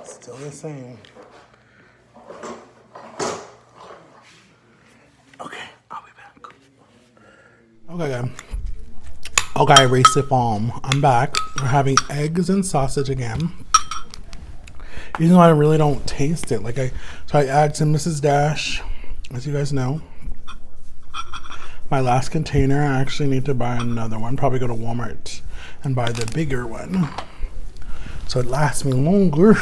Still the same. Okay, I'll be back. Okay, guys. Okay, race it I'm back. We're having eggs and sausage again. Even though I really don't taste it. So I add some Mrs. Dash, as you guys know. My last container, I actually need to buy another one. Probably go to Walmart and buy the bigger one, so it lasts me longer.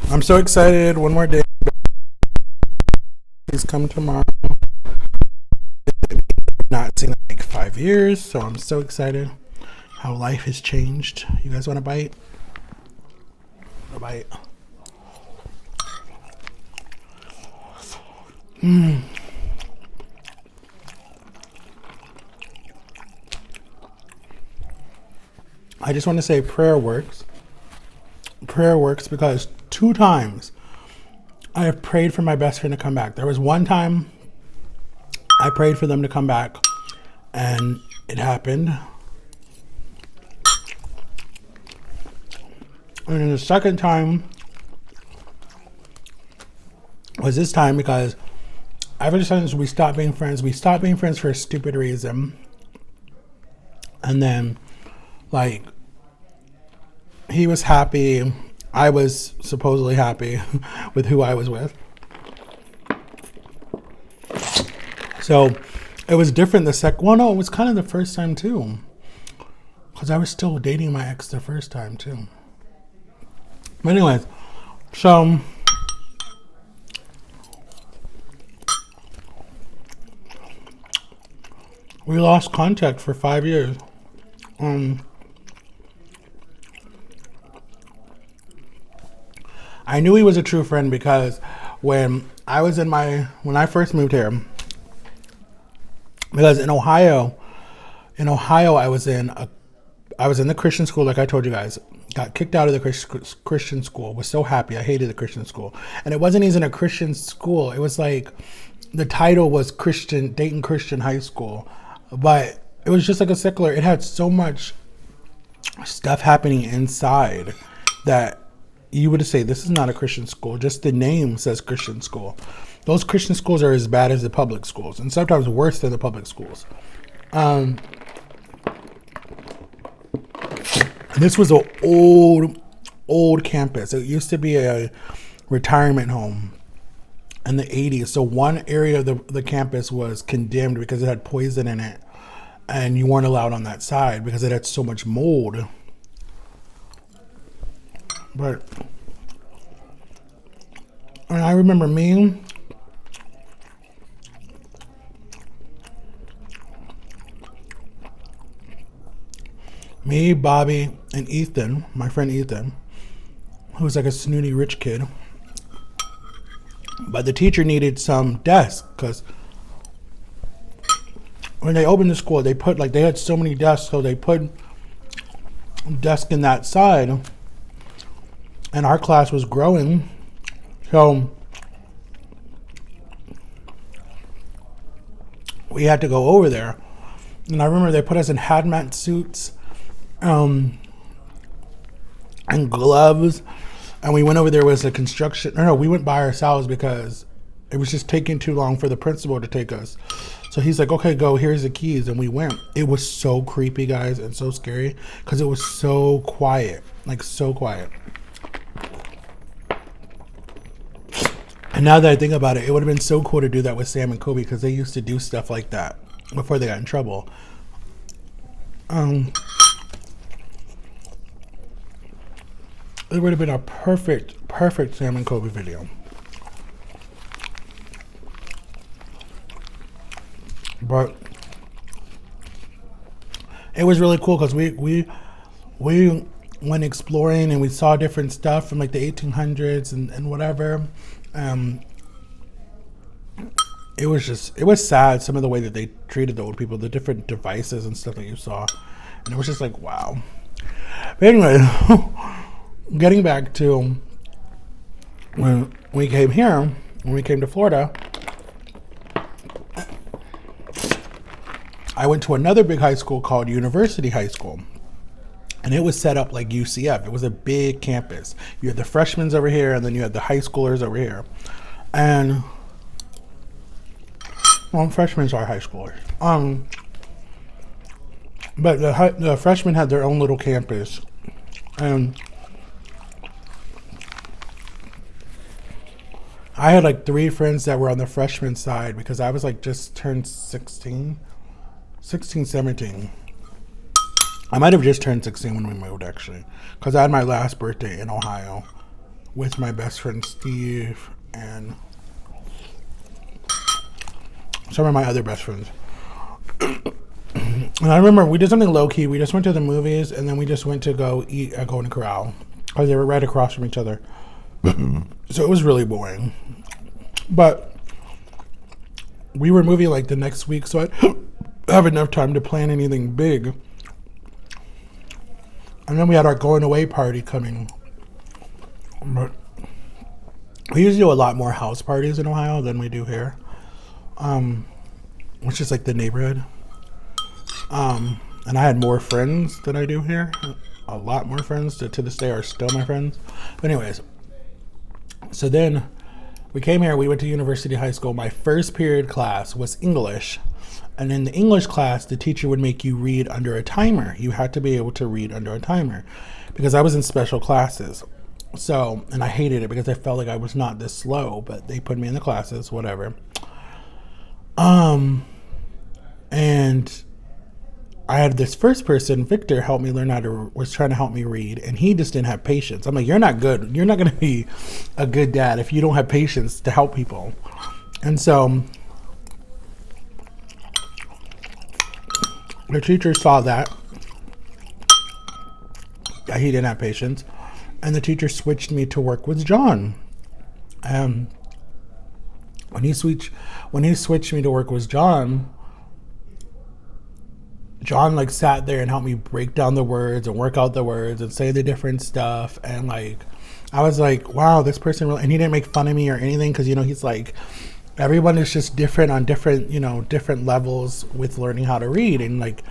I'm so excited. One more day. Please come tomorrow. Not seen in like 5 years, so I'm so excited how life has changed. You guys want a bite? A bite. I just want to say prayer works. Prayer works because 2 times I have prayed for my best friend to come back. There was one time I prayed for them to come back and it happened. And then the second time was this time because ever since we stopped being friends for a stupid reason. And then, like, he was happy. I was supposedly happy with who I was with. So it was different well, no, it was kind of the first time too. Because I was still dating my ex the first time too. But anyways, so we lost contact for 5 years. I knew he was a true friend because when I first moved here, because in Ohio I was in the Christian school, like I told you guys. Got kicked out of the Christian school. Was so happy. I hated the Christian school, and it wasn't even a Christian school. It was like the title was Dayton Christian High School, but it was just like a secular. It had so much stuff happening inside that you would say this is not a Christian school. Just the name says Christian school. Those Christian schools are as bad as the public schools, and sometimes worse than the public schools. This was an old campus. It used to be a retirement home in the 80s. So one area of the campus was condemned because it had poison in it, and you weren't allowed on that side because it had so much mold. But I remember me Bobby, and Ethan, my friend Ethan, who was like a snooty rich kid. But the teacher needed some desks because when they opened the school, they had so many desks, so they put desk in that side. And our class was growing, so we had to go over there. And I remember they put us in hazmat suits and gloves, and we went over there. Was a construction. No, we went by ourselves because it was just taking too long for the principal to take us. So he's like, okay, go, here's the keys. And we went. It was so creepy, guys, and so scary because it was so quiet, like so quiet. And now that I think about it, it would have been so cool to do that with Sam and Kobe because they used to do stuff like that before they got in trouble. It would have been a perfect Sam and Kobe video. But it was really cool because we went exploring and we saw different stuff from like the 1800s and whatever. It was sad, some of the way that they treated the old people, the different devices and stuff that you saw. And it was just like, wow. But anyway, getting back to when we came here, when we came to Florida, I went to another big high school called University High School. And it was set up like UCF. It was a big campus. You had the freshmen over here, and then you had the high schoolers over here. And, well, freshmen are high schoolers. But the freshmen had their own little campus. And I had like 3 friends that were on the freshman side because I was like just turned 16, 17. I might have just turned 16 when we moved, actually, because I had my last birthday in Ohio with my best friend Steve and some of my other best friends. And I remember we did something low-key. We just went to the movies, and then we just went to go eat at Golden Corral because they were right across from each other. So it was really boring. But we were moving like the next week, so I'd have enough time to plan anything big. And then we had our going away party coming. But we usually do a lot more house parties in Ohio than we do here. Which is like the neighborhood. And I had more friends than I do here. A lot more friends that to this day are still my friends. But anyways, so then we came here. We went to University High School. My first period class was English. And in the English class, the teacher would make you read under a timer. You had to be able to read under a timer because I was in special classes. So, and I hated it because I felt like I was not this slow, but they put me in the classes, whatever. And I had this first person, Victor, help me learn was trying to help me read, and he just didn't have patience. I'm like, you're not good. You're not going to be a good dad if you don't have patience to help people. And so the teacher saw that he didn't have patience, and the teacher switched me to work with John. When he switched me to work with John like sat there and helped me break down the words and work out the words and say the different stuff. And like, I was like, wow, this person really, and he didn't make fun of me or anything. Cause he's like, everyone is just different on different, different levels with learning how to read. And like,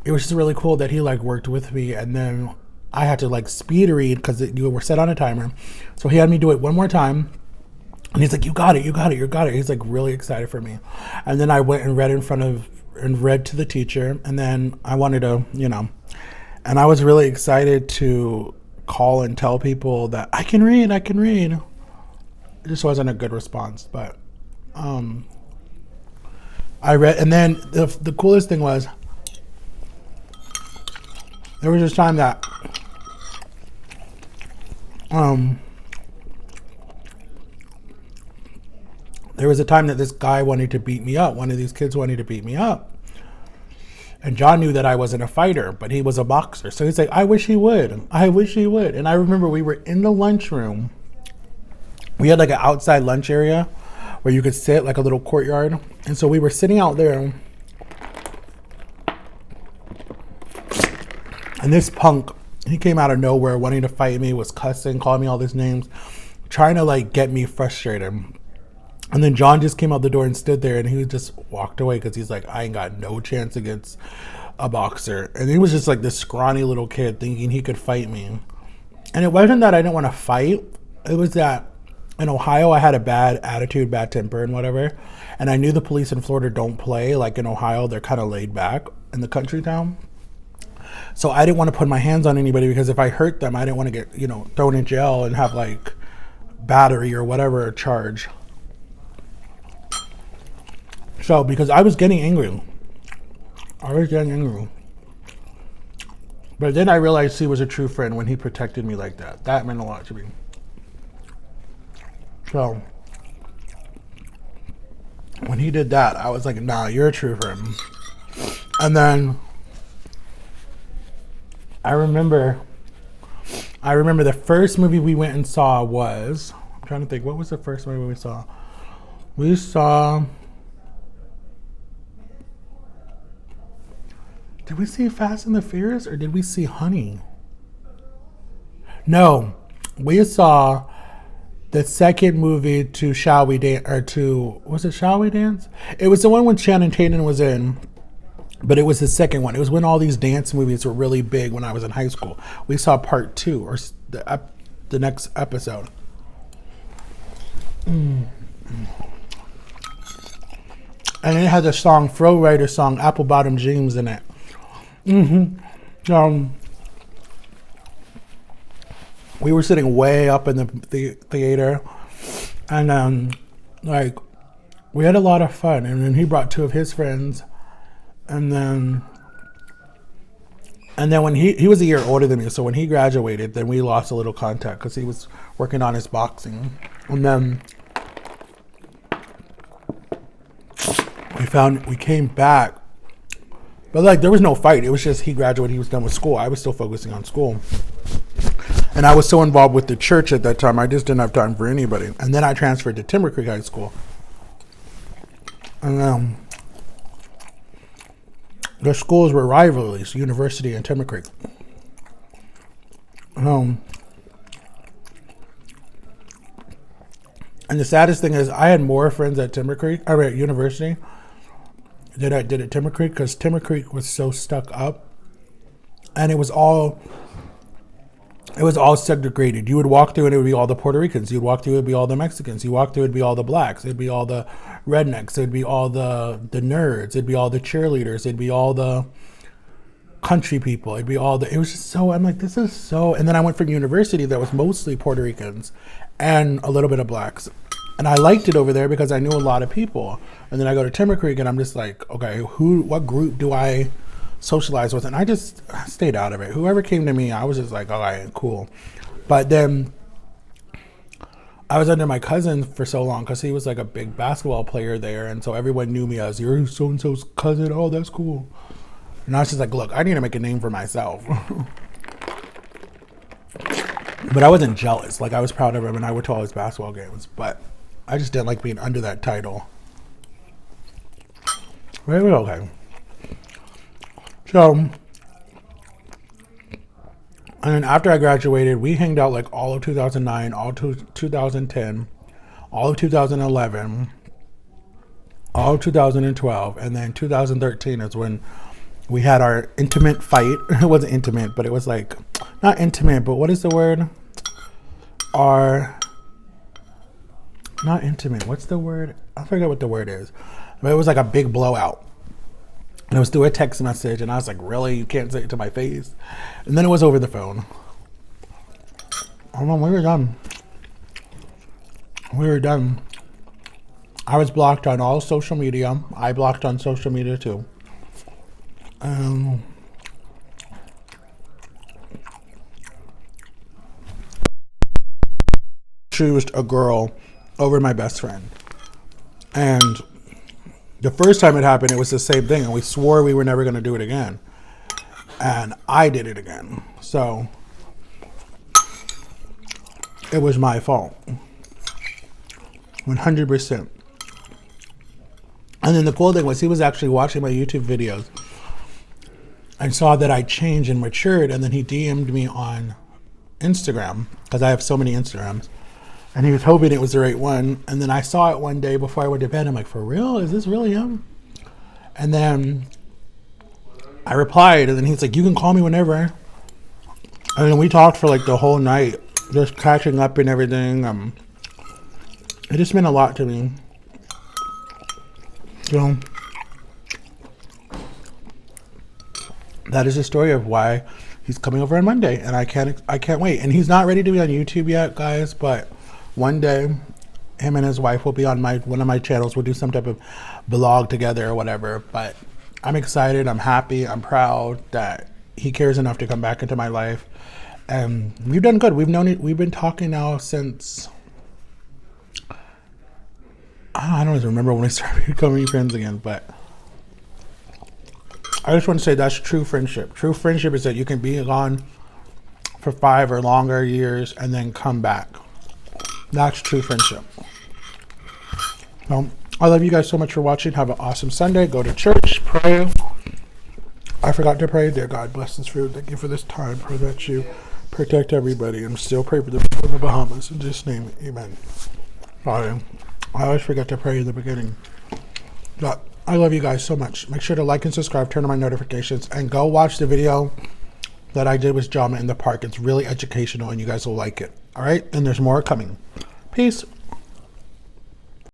it was just really cool that he like worked with me. And then I had to like speed read cause you were set on a timer. So he had me do it one more time. And he's like, you got it. He's like really excited for me. And then I went and read to the teacher, and then I wanted to, and I was really excited to call and tell people that I can read. It just wasn't a good response, but I read, and then the coolest thing was there was this time that there was a time that this guy wanted to beat me up. One of these kids wanted to beat me up. And John knew that I wasn't a fighter, but he was a boxer. So he's like, I wish he would. And I remember we were in the lunchroom. We had like an outside lunch area where you could sit, like a little courtyard. And so we were sitting out there. And this punk, he came out of nowhere wanting to fight me, was cussing, calling me all these names, trying to like get me frustrated. And then John just came out the door and stood there, and he just walked away because he's like, I ain't got no chance against a boxer. And he was just like this scrawny little kid thinking he could fight me. And it wasn't that I didn't want to fight. It was that in Ohio, I had a bad attitude, bad temper and whatever. And I knew the police in Florida don't play. Like in Ohio, they're kind of laid back in the country town. So I didn't want to put my hands on anybody because if I hurt them, I didn't want to get, thrown in jail and have like battery or whatever charge. So, because I was getting angry. But then I realized he was a true friend when he protected me like that. That meant a lot to me. So, when he did that, I was like, nah, you're a true friend. And then I remember the first movie we went and saw was, I'm trying to think, what was the first movie we saw? We saw... Did we see Fast and the Furious or did we see Honey? No, we saw the second movie to was it Shall We Dance? It was the one when Channing Tatum was in, But it was the second one. It was when all these dance movies were really big when I was in high school. We saw part 2 or the next episode. And it had the song, Flo Rida song, Apple Bottom Jeans in it. We were sitting way up in the theater. And like, we had a lot of fun. And then he brought 2 of his friends. And then when he was a year older than me, so when he graduated, then we lost a little contact because he was working on his boxing. And then we came back, but like there was no fight. It was just he graduated, he was done with school. I was still focusing on school, and I was so involved with the church at that time, I just didn't have time for anybody. And then I transferred to Timber Creek High School, and the schools were rivalries, University and Timber Creek. And the saddest thing is I had more friends at University than I did at Timber Creek, because Timber Creek was so stuck up, and it was all segregated. You would walk through and it would be all the Puerto Ricans. You'd walk through, it would be all the Mexicans. You walk through, it would be all the blacks. It'd be all the rednecks. It'd be all the nerds. It'd be all the cheerleaders. It'd be all the country people. It was just so, I'm like, this is so. And then I went from University that was mostly Puerto Ricans and a little bit of blacks. And I liked it over there because I knew a lot of people. And then I go to Timber Creek and I'm just like, okay, what group do I socialize with? And I just stayed out of it. Whoever came to me, I was just like, all right, cool. But then I was under my cousin for so long because he was like a big basketball player there. And so everyone knew me as, you're so-and-so's cousin. Oh, that's cool. And I was just like, look, I need to make a name for myself. But I wasn't jealous. Like, I was proud of him and I went to all his basketball games. But I just didn't like being under that title. But it was okay. So, and then after I graduated, we hanged out like all of 2009, all of 2010, all of 2011, all of 2012, and then 2013 is when we had our intimate fight. It wasn't intimate, but it was like, not intimate, but what is the word? Not intimate, what's the word? I forget what the word is. But it was like a big blowout. And it was through a text message, and I was like, really? You can't say it to my face? And then it was over the phone. Oh, no, we were done. I was blocked on all social media. I blocked on social media too. Choosed a girl over my best friend. And the first time it happened, it was the same thing, and we swore we were never going to do it again. And I did it again. So it was my fault. 100%. And then the cool thing was he was actually watching my YouTube videos and saw that I changed and matured, and then he DM'd me on Instagram, because I have so many Instagrams. And he was hoping it was the right one. And then I saw it one day before I went to bed. I'm like, for real? Is this really him? And then I replied. And then he's like, you can call me whenever. And then we talked for like the whole night, just catching up and everything. It just meant a lot to me. So that is the story of why he's coming over on Monday. And I can't wait. And he's not ready to be on YouTube yet, guys. But one day, him and his wife will be on one of my channels. We'll do some type of vlog together or whatever. But I'm excited. I'm happy. I'm proud that he cares enough to come back into my life. And we've done good. We've been talking now since, I don't even remember when we started becoming friends again. But I just want to say that's true friendship. True friendship is that you can be gone for 5 or longer years and then come back. That's true friendship. Well, I love you guys so much for watching. Have an awesome Sunday. Go to church. Pray. I forgot to pray. Dear God, bless this food. Thank you for this time. Pray that you protect everybody. And still pray for the people in the Bahamas. In Jesus' name, amen. Sorry. I always forget to pray in the beginning. But I love you guys so much. Make sure to like and subscribe, turn on my notifications, and go watch the video that I did with Jama in the park. It's really educational and you guys will like it. All right? And there's more coming. Peace.